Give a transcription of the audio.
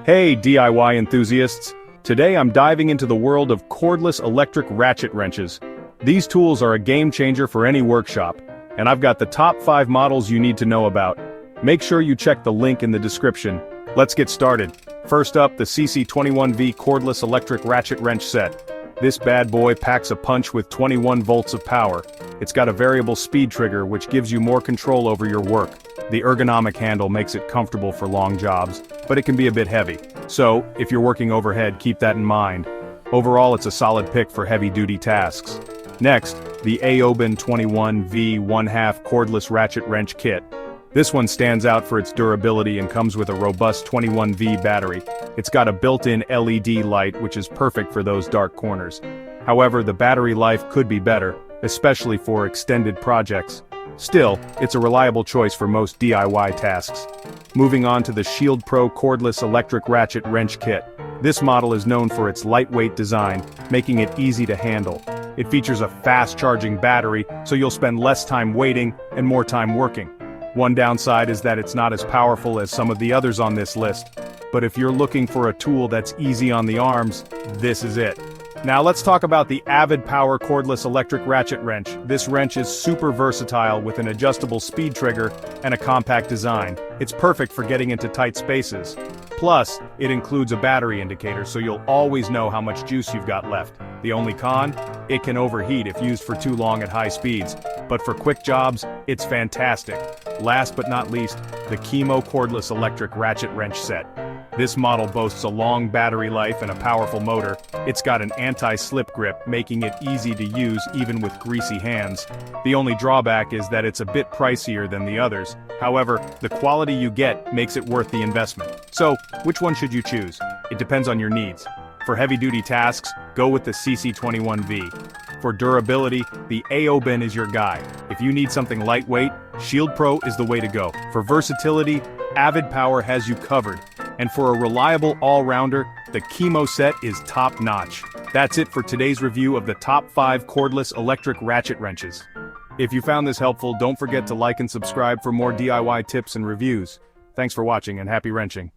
Hey DIY enthusiasts! Today I'm diving into the world of cordless electric ratchet wrenches. These tools are a game changer for any workshop, and I've got the top 5 models you need to know about. Make sure you check the link in the description. Let's get started. First up, the Seesii 21V cordless electric ratchet wrench set. This bad boy packs a punch with 21 volts of power. It's got a variable speed trigger which gives you more control over your work. The ergonomic handle makes it comfortable for long jobs, but it can be a bit heavy. So, if you're working overhead, keep that in mind. Overall, it's a solid pick for heavy-duty tasks. Next, the AOBEN 21V 1/2 cordless ratchet wrench kit. This one stands out for its durability and comes with a robust 21V battery. It's got a built-in LED light which is perfect for those dark corners. However, the battery life could be better, especially for extended projects. Still, it's a reliable choice for most DIY tasks. Moving on to the SHIELDPRO cordless electric ratchet wrench kit. This model is known for its lightweight design, making it easy to handle. It features a fast-charging battery, so you'll spend less time waiting and more time working. One downside is that it's not as powerful as some of the others on this list, but if you're looking for a tool that's easy on the arms, this is it. Now let's talk about the AVID POWER cordless electric ratchet wrench. This wrench is super versatile with an adjustable speed trigger and a compact design. It's perfect for getting into tight spaces. Plus, it includes a battery indicator so you'll always know how much juice you've got left. The only con? It can overheat if used for too long at high speeds. But for quick jobs, it's fantastic. Last but not least, the KIMO cordless electric ratchet wrench set. This model boasts a long battery life and a powerful motor. It's got an anti-slip grip, making it easy to use even with greasy hands. The only drawback is that it's a bit pricier than the others. However, the quality you get makes it worth the investment. So, which one should you choose? It depends on your needs. For heavy-duty tasks, go with the Seesii 21V. For durability, the AOBEN is your guy. If you need something lightweight, SHIELDPRO is the way to go. For versatility, AVID POWER has you covered. And for a reliable all-rounder, the KIMO set is top-notch. That's it for today's review of the top 5 cordless electric ratchet wrenches. If you found this helpful, don't forget to like and subscribe for more DIY tips and reviews. Thanks for watching and happy wrenching.